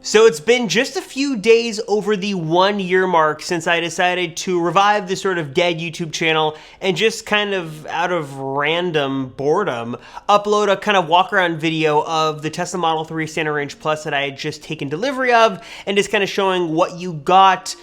So it's been just a few days over the 1 year mark since I decided to revive this sort of dead YouTube channel and just kind of out of random boredom upload a kind of walk around video of the Tesla Model 3 Standard Range Plus that I had just taken delivery of, and just kind of showing what you got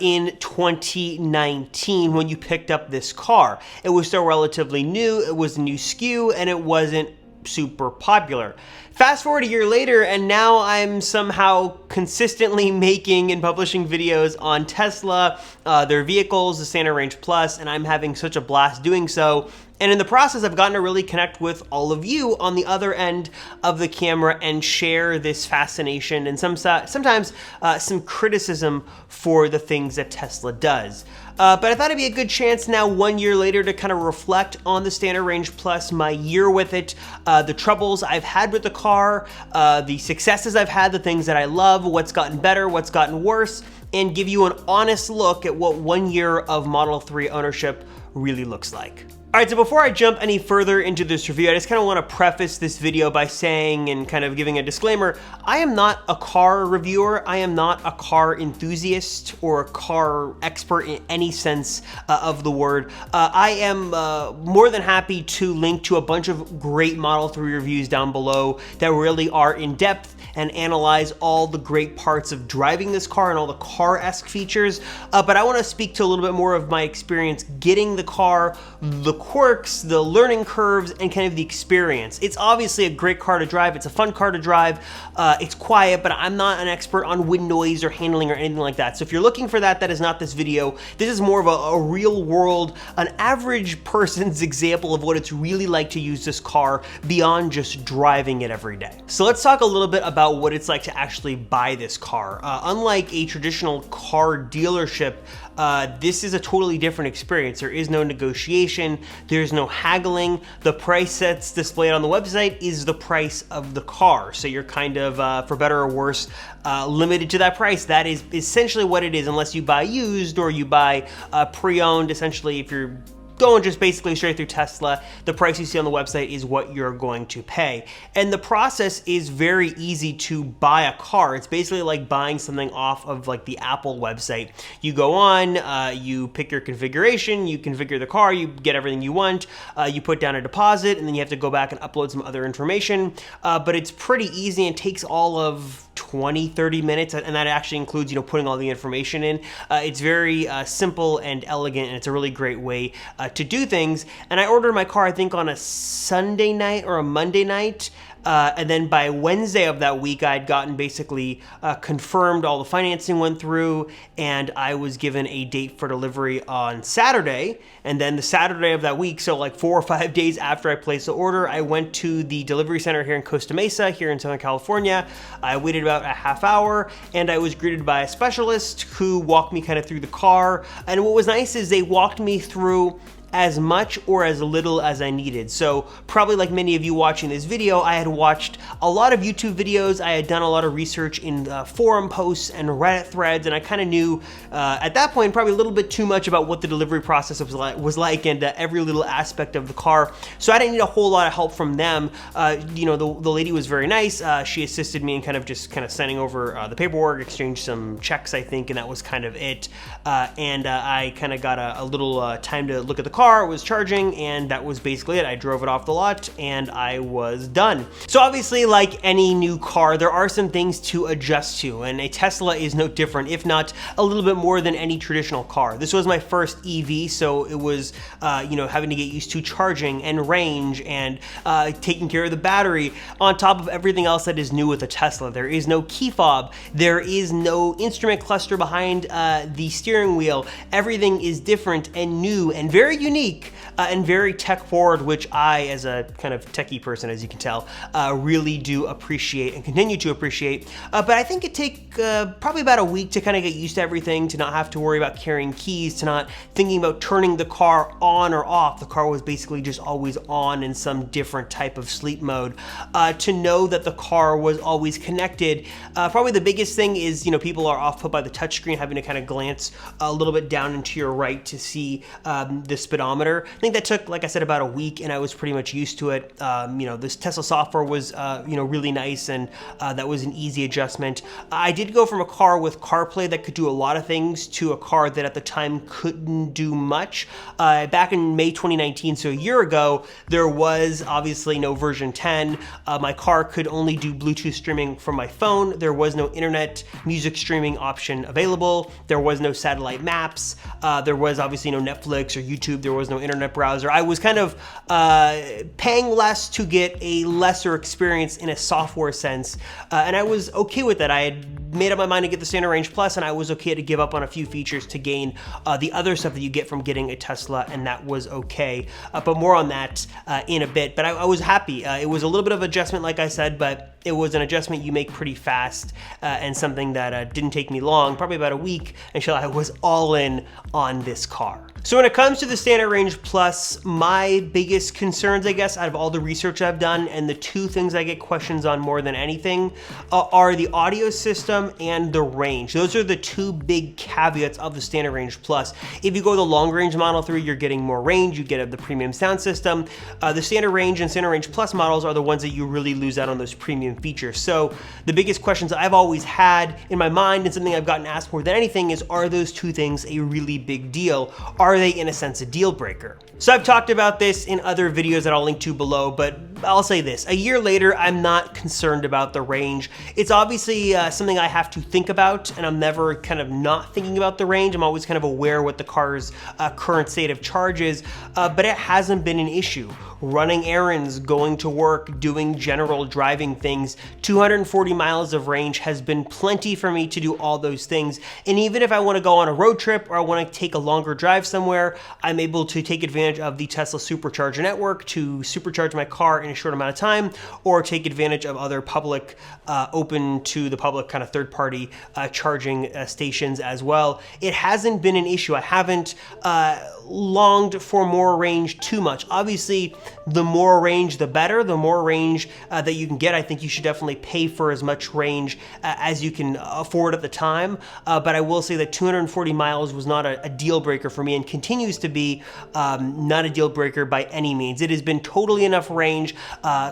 in 2019 when you picked up this car. It was still relatively new, it was a new SKU, and it wasn't super popular. Fast forward a year later, and now I'm somehow consistently making and publishing videos on Tesla, their vehicles, the Standard Range Plus, and I'm having such a blast doing so. And in the process, I've gotten to really connect with all of you on the other end of the camera and share this fascination and sometimes some criticism for the things that Tesla does. But I thought it'd be a good chance now, 1 year later, to kind of reflect on the Standard Range Plus, my year with it, the troubles I've had with the car, the successes I've had, the things that I love, what's gotten better, what's gotten worse, and give you an honest look at what 1 year of Model 3 ownership really looks like. All right, so before I jump any further into this review, I just kind of want to preface this video by saying and kind of giving a disclaimer, I am not a car reviewer, I am not a car enthusiast or a car expert in any sense of the word. I am more than happy to link to a bunch of great Model 3 reviews down below that really are in depth and analyze all the great parts of driving this car and all the car-esque features, but I want to speak to a little bit more of my experience getting the car, the quirks, the learning curves, and kind of the experience. It's obviously a great car to drive, it's a fun car to drive, it's quiet, but I'm not an expert on wind noise or handling or anything like that. So if you're looking for that, that is not this video. This is more of a real world, an average person's example of what it's really like to use this car beyond just driving it every day. So let's talk a little bit about what it's like to actually buy this car. Unlike a traditional car dealership, this is a totally different experience. There is no negotiation, there's no haggling. The price that's displayed on the website is the price of the car. So you're kind of, for better or worse, limited to that price. That is essentially what it is, unless you buy used or you buy pre-owned. Essentially, if you're going just basically straight through Tesla, the price you see on the website is what you're going to pay. And the process is very easy to buy a car. It's basically like buying something off of like the Apple website. You go on, you pick your configuration, you configure the car, you get everything you want, you put down a deposit, and then you have to go back and upload some other information. But it's pretty easy and takes all of 20-30 minutes, and that actually includes, putting all the information in. It's very simple and elegant, and it's a really great way to do things. And I ordered my car, I think, on a Sunday night or a Monday night. And then by Wednesday of that week, I'd gotten basically confirmed all the financing went through, and I was given a date for delivery on Saturday. And then the Saturday of that week, so like 4 or 5 days after I placed the order, I went to the delivery center here in Costa Mesa, here in Southern California. I waited about a half hour, and I was greeted by a specialist who walked me kind of through the car. And what was nice is they walked me through as much or as little as I needed. So probably like many of you watching this video, I had watched a lot of YouTube videos, I had done a lot of research in forum posts and Reddit threads, and I kind of knew at that point probably a little bit too much about what the delivery process was like and every little aspect of the car. So I didn't need a whole lot of help from them. The lady was very nice. She assisted me in kind of sending over the paperwork, exchanged some checks, I think, and that was kind of it. And I kind of got a little time to look at the car, was charging, and that was basically it. I drove it off the lot and I was done. So obviously, like any new car, there are some things to adjust to, and a Tesla is no different, if not a little bit more than any traditional car. This was my first EV, so it was having to get used to charging and range and taking care of the battery on top of everything else that is new with a Tesla. There is no key fob, there is no instrument cluster behind the steering wheel. Everything is different and new and very unique and very tech forward, which I, as a kind of techie person, as you can tell, really do appreciate and continue to appreciate. But I think it take probably about a week to kind of get used to everything, to not have to worry about carrying keys, to not thinking about turning the car on or off. The car was basically just always on in some different type of sleep mode. To know that the car was always connected. Probably the biggest thing is, people are off put by the touchscreen, having to kind of glance a little bit down and to your right to see the speedometer speedometer. I think that took, like I said, about a week, and I was pretty much used to it. This Tesla software was, really nice, and that was an easy adjustment. I did go from a car with CarPlay that could do a lot of things to a car that at the time couldn't do much. Back in May 2019, so a year ago, there was obviously no version 10. My car could only do Bluetooth streaming from my phone. There was no internet music streaming option available. There was no satellite maps. There was obviously no Netflix or YouTube. There was no internet browser. I was kind of paying less to get a lesser experience in a software sense, and I was okay with that. I had made up my mind to get the Standard Range Plus, and I was okay to give up on a few features to gain the other stuff that you get from getting a Tesla, and that was okay. But more on that in a bit. But I was happy. It was a little bit of adjustment, like I said, but it was an adjustment you make pretty fast, and something that didn't take me long, probably about a week, until I was all in on this car. So when it comes to the Standard Range Plus, my biggest concerns, I guess, out of all the research I've done, and the two things I get questions on more than anything, are the audio system and the range. Those are the two big caveats of the Standard Range Plus. If you go the long range Model 3, you're getting more range, you get the premium sound system. The Standard Range and Standard Range Plus models are the ones that you really lose out on those premium features. So the biggest questions I've always had in my mind, and something I've gotten asked more than anything, is, are those two things a really big deal? Are they, in a sense, a deal breaker? So I've talked about this in other videos that I'll link to below, but I'll say this. A year later, I'm not concerned about the range. It's obviously something I have to think about, and I'm never kind of not thinking about the range. I'm always kind of aware what the car's current state of charge is, but it hasn't been an issue. Running errands, going to work, doing general driving things, 240 miles of range has been plenty for me to do all those things. And even if I want to go on a road trip or I want to take a longer drive somewhere, I'm able to take advantage of the Tesla Supercharger network to supercharge my car in a short amount of time, or take advantage of other public, open to the public kind of third-party charging stations as well. It hasn't been an issue. I haven't longed for more range too much. Obviously, the more range, the better. The more range that you can get, I think you should definitely pay for as much range as you can afford at the time. But I will say that 240 miles was not a deal breaker for me, and continues to be not a deal breaker by any means. It has been totally enough range,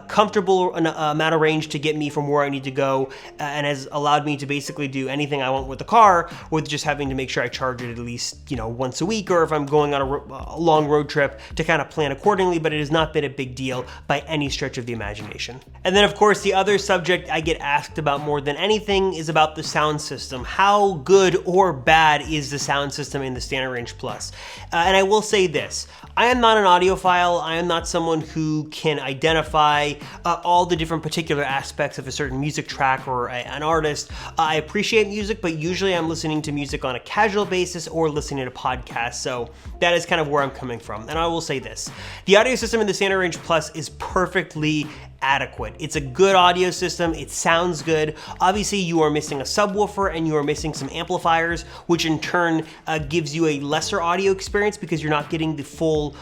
comfortable amount of range to get me from where I need to go, and has allowed me to basically do anything I want with the car, with just having to make sure I charge it at least, once a week, or if I'm going on a long road trip, to kind of plan accordingly. But it has not been a big deal by any stretch of the imagination. And then, of course, the other subject I get asked about more than anything is about the sound system. How good or bad is the sound system in the Standard Range Plus? And I will say this. I am not an audiophile. I am not someone who can identify all the different particular aspects of a certain music track or an artist. I appreciate music, but usually I'm listening to music on a casual basis or listening to podcasts, so that is kind of where I'm coming from. And I will say this. The audio system in the Standard Range Plus is perfectly adequate. It's a good audio system. It sounds good. Obviously, you are missing a subwoofer and you are missing some amplifiers, which in turn gives you a lesser audio experience because you're not getting the full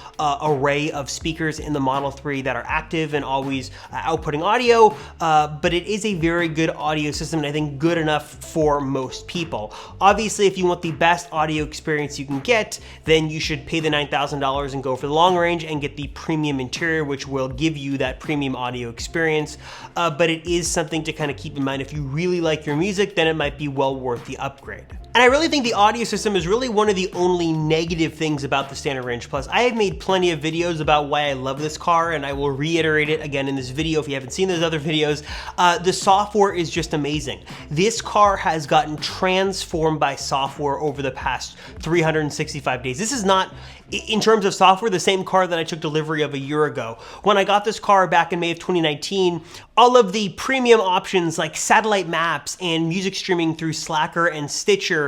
array of speakers in the Model 3 that are active and always outputting audio. But it is a very good audio system, and I think good enough for most people. Obviously, if you want the best audio experience you can get, then you should pay the $9,000 and go for the long range and get the premium interior, which will give you that premium audio experience. But it is something to kind of keep in mind. If you really like your music, then it might be well worth the upgrade. And I really think the audio system is really one of the only negative things about the Standard Range Plus. I have made plenty of videos about why I love this car, and I will reiterate it again in this video if you haven't seen those other videos. The software is just amazing. This car has gotten transformed by software over the past 365 days. This is not, in terms of software, the same car that I took delivery of a year ago. When I got this car back in May of 2019, all of the premium options like satellite maps and music streaming through Slacker and Stitcher,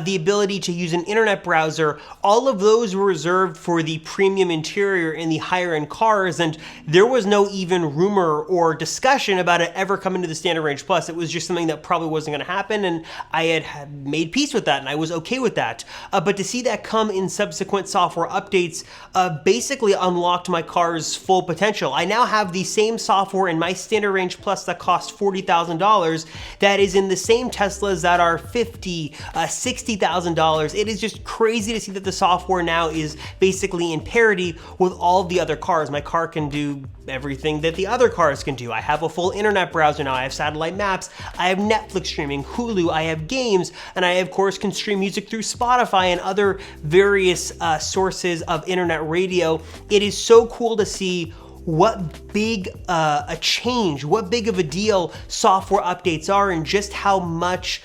the ability to use an internet browser, all of those were reserved for the premium interior in the higher end cars, and there was no even rumor or discussion about it ever coming to the Standard Range Plus. It was just something that probably wasn't going to happen, and I had made peace with that, and I was okay with that. But to see that come in subsequent software updates basically unlocked my car's full potential. I now have the same software in my Standard Range Plus that cost $40,000 that is in the same Teslas that are $50,000, $60,000. It is just crazy to see that the software now is basically in parity with all of the other cars. My car can do everything that the other cars can do. I have a full internet browser now, I have satellite maps, I have Netflix streaming, Hulu, I have games, and I of course can stream music through Spotify and other various sources of internet radio. It is so cool to see what big a change, what big of a deal software updates are, and just how much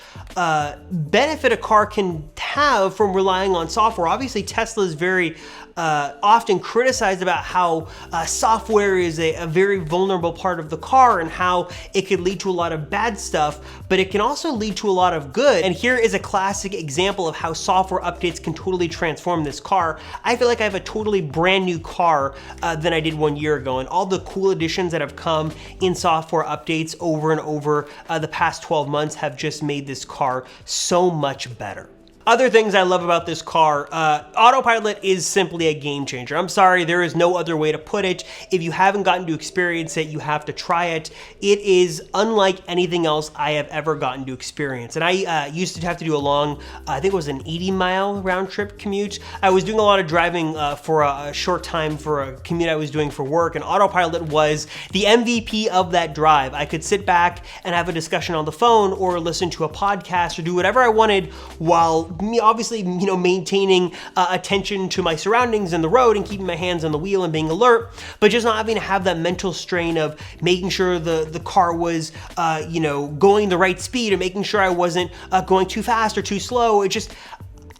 benefit a car can have from relying on software. Obviously, Tesla is very often criticized about how software is a very vulnerable part of the car and how it could lead to a lot of bad stuff, but it can also lead to a lot of good. And here is a classic example of how software updates can totally transform this car. I feel like I have a totally brand new car than I did 1 year ago, and all the cool additions that have come in software updates over and over the past 12 months have just made this car so much better. Other things I love about this car, Autopilot is simply a game changer. I'm sorry, there is no other way to put it. If you haven't gotten to experience it, you have to try it. It is unlike anything else I have ever gotten to experience. And I used to have to do a long, I think it was an 80-mile round trip commute. I was doing a lot of driving for a short time for a commute I was doing for work, and Autopilot was the MVP of that drive. I could sit back and have a discussion on the phone or listen to a podcast or do whatever I wanted while me obviously, maintaining attention to my surroundings and the road and keeping my hands on the wheel and being alert, but just not having to have that mental strain of making sure the car was, going the right speed or making sure I wasn't going too fast or too slow.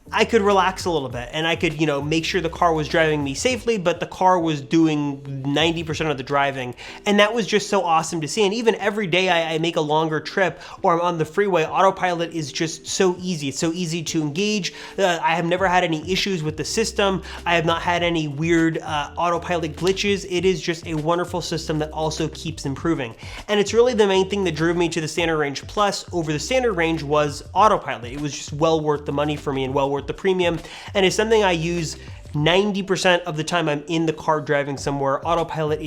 I could relax a little bit and I could, make sure the car was driving me safely, but the car was doing 90% of the driving. And that was just so awesome to see. And even every day I make a longer trip or I'm on the freeway, Autopilot is just so easy. It's so easy to engage. I have never had any issues with the system. I have not had any weird Autopilot glitches. It is just a wonderful system that also keeps improving. And it's really the main thing that drove me to the Standard Range Plus over the Standard Range was Autopilot. It was just well worth the money for me and well worth the premium, and it's something I use 90% of the time I'm in the car driving somewhere. Autopilot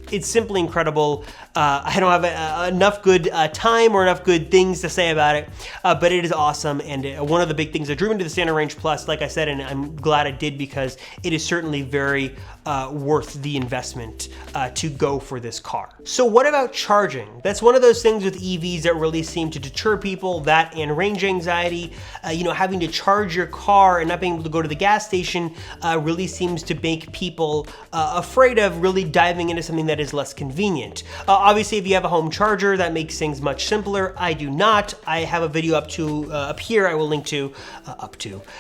it's simply incredible. I don't have enough good time or enough good things to say about it, but it is awesome. And one of the big things that drew me to the Standard Range Plus, like I said, and I'm glad I did because it is certainly very worth the investment to go for this car. So what about charging? That's one of those things with EVs that really seem to deter people, that and range anxiety. Having to charge your car and not being able to go to the gas station really seems to make people afraid of really diving into something that is less convenient. Obviously, if you have a home charger, that makes things much simpler. I do not. I have a video up here I will link to,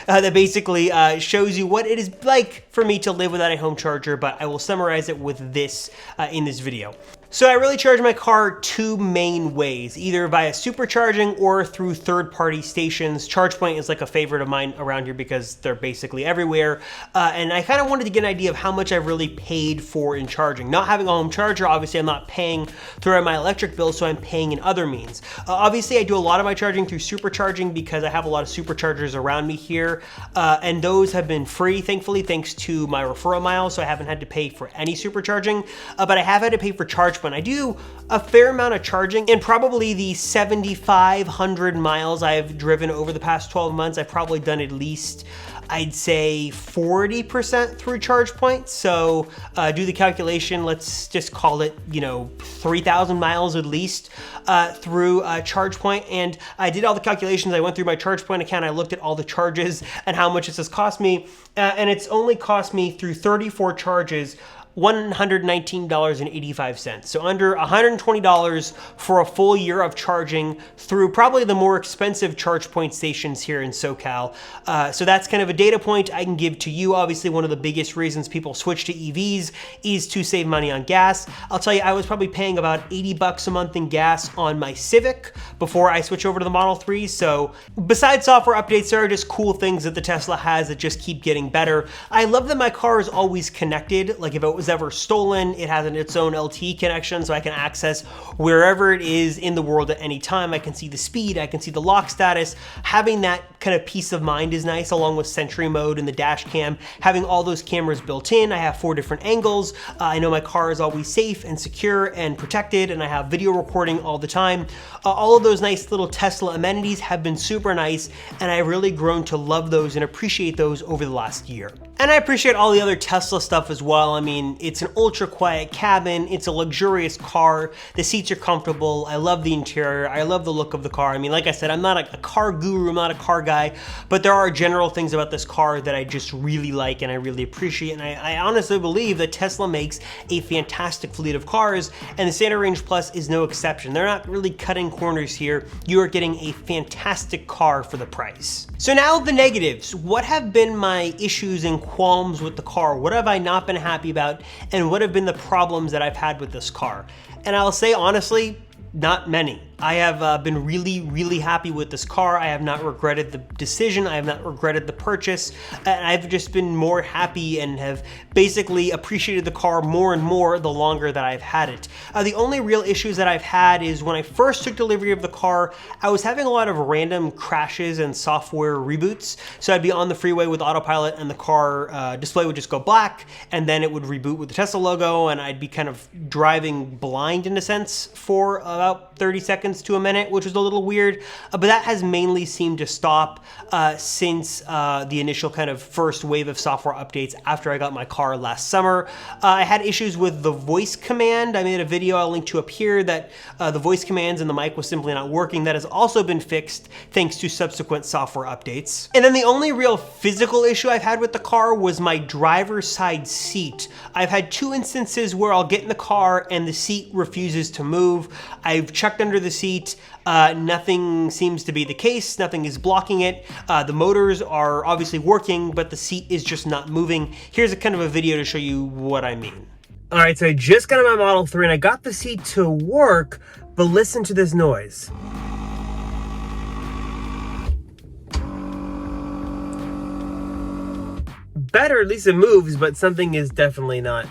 that basically shows you what it is like for me to live without a home charger, but I will summarize it with this in this video. So I really charge my car two main ways, either via supercharging or through third-party stations. ChargePoint is like a favorite of mine around here because they're basically everywhere. And I kind of wanted to get an idea of how much I've really paid for in charging. Not having a home charger, obviously I'm not paying through my electric bill, so I'm paying in other means. Obviously I do a lot of my charging through supercharging because I have a lot of superchargers around me here. And those have been free, thankfully, thanks to my referral miles, so I haven't had to pay for any supercharging. But I have had to pay for ChargePoint. I do a fair amount of charging, and probably the 7,500 miles I've driven over the past 12 months, I've probably done at least, I'd say 40% through ChargePoint. So do the calculation, let's just call it, 3,000 miles at least through ChargePoint. And I did all the calculations. I went through my ChargePoint account. I looked at all the charges and how much this has cost me. And it's only cost me through 34 charges $119.85. So under $120 for a full year of charging through probably the more expensive ChargePoint stations here in SoCal. So that's kind of a data point I can give to you. Obviously, one of the biggest reasons people switch to EVs is to save money on gas. I'll tell you, I was probably paying about 80 bucks a month in gas on my Civic before I switch over to the Model 3. So besides software updates, there are just cool things that the Tesla has that just keep getting better. I love that my car is always connected. Like if it was was ever stolen. It has its own LTE connection, so I can access wherever it is in the world at any time. I can see the speed, I can see the lock status. Having that kind of peace of mind is nice, along with Sentry mode and the dash cam. Having all those cameras built in, I have 4 different angles. I know my car is always safe and secure and protected, and I have video recording all the time. All of those nice little Tesla amenities have been super nice, and I've really grown to love those and appreciate those over the last year. And I appreciate all the other Tesla stuff as well. I mean, it's an ultra quiet cabin, it's a luxurious car, the seats are comfortable, I love the interior, I love the look of the car. I mean, like I said, I'm not a car guru, I'm not a car guy, but there are general things about this car that I just really like and I really appreciate, and I honestly believe that Tesla makes a fantastic fleet of cars, and the Standard Range Plus is no exception. They're not really cutting corners here. You are getting a fantastic car for the price. So now the negatives. What have been my issues and qualms with the car? What have I not been happy about? And what have been the problems that I've had with this car? And I'll say honestly, not many. I have been really happy with this car. I have not regretted the decision. I have not regretted the purchase. And I've just been more happy and have basically appreciated the car more and more the longer that I've had it. The only real issues that I've had is when I first took delivery of the car, I was having a lot of random crashes and software reboots. So I'd be on the freeway with Autopilot and the car display would just go black, and then it would reboot with the Tesla logo, and I'd be kind of driving blind in a sense for about 30 seconds to a minute, which was a little weird, but that has mainly seemed to stop since the initial kind of first wave of software updates after I got my car last summer. I had issues with the voice command. I made a video I'll link to up here that the voice commands and the mic was simply not working. That has also been fixed thanks to subsequent software updates. And then the only real physical issue I've had with the car was my driver's side seat. I've had 2 instances where I'll get in the car and the seat refuses to move. I've checked under the seat, nothing seems to be the case, nothing is blocking it. The motors are obviously working, but the seat is just not moving. Here's a kind of a video to show you what I mean. All right, so I just got on my Model 3 and I got the seat to work, but listen to this noise. Better, at least it moves, but something is definitely not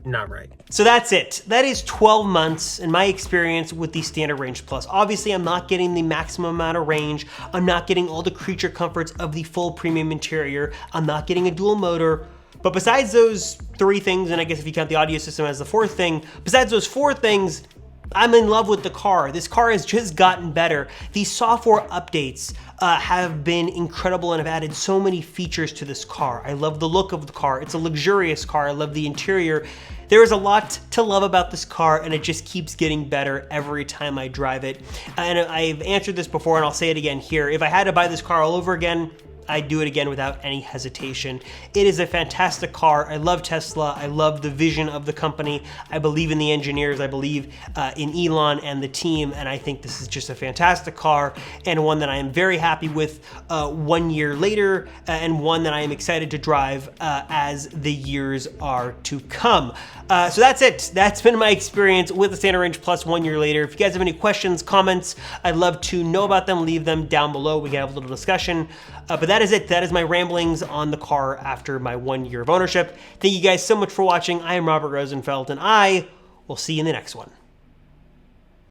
right. So that's it. That is 12 months in my experience with the Standard Range Plus. Obviously, I'm not getting the maximum amount of range. I'm not getting all the creature comforts of the full premium interior. I'm not getting a dual motor. But besides those 3 things, and I guess if you count the audio system as the 4th thing, besides those 4 things, I'm in love with the car. This car has just gotten better. These software updates have been incredible and have added so many features to this car. I love the look of the car. It's a luxurious car. I love the interior. There is a lot to love about this car, and it just keeps getting better every time I drive it. And I've answered this before, and I'll say it again here. If I had to buy this car all over again, I'd do it again without any hesitation. It is a fantastic car. I love Tesla. I love the vision of the company. I believe in the engineers. I believe in Elon and the team, and I think this is just a fantastic car and one that I am very happy with 1 year later, and one that I am excited to drive as the years are to come. So that's it. That's been my experience with the Standard Range Plus 1 year later. If you guys have any questions, comments, I'd love to know about them. Leave them down below. We can have a little discussion. But that is it. That is my ramblings on the car after my 1 year of ownership. Thank you guys so much for watching. I am Robert Rosenfeld, and I will see you in the next one.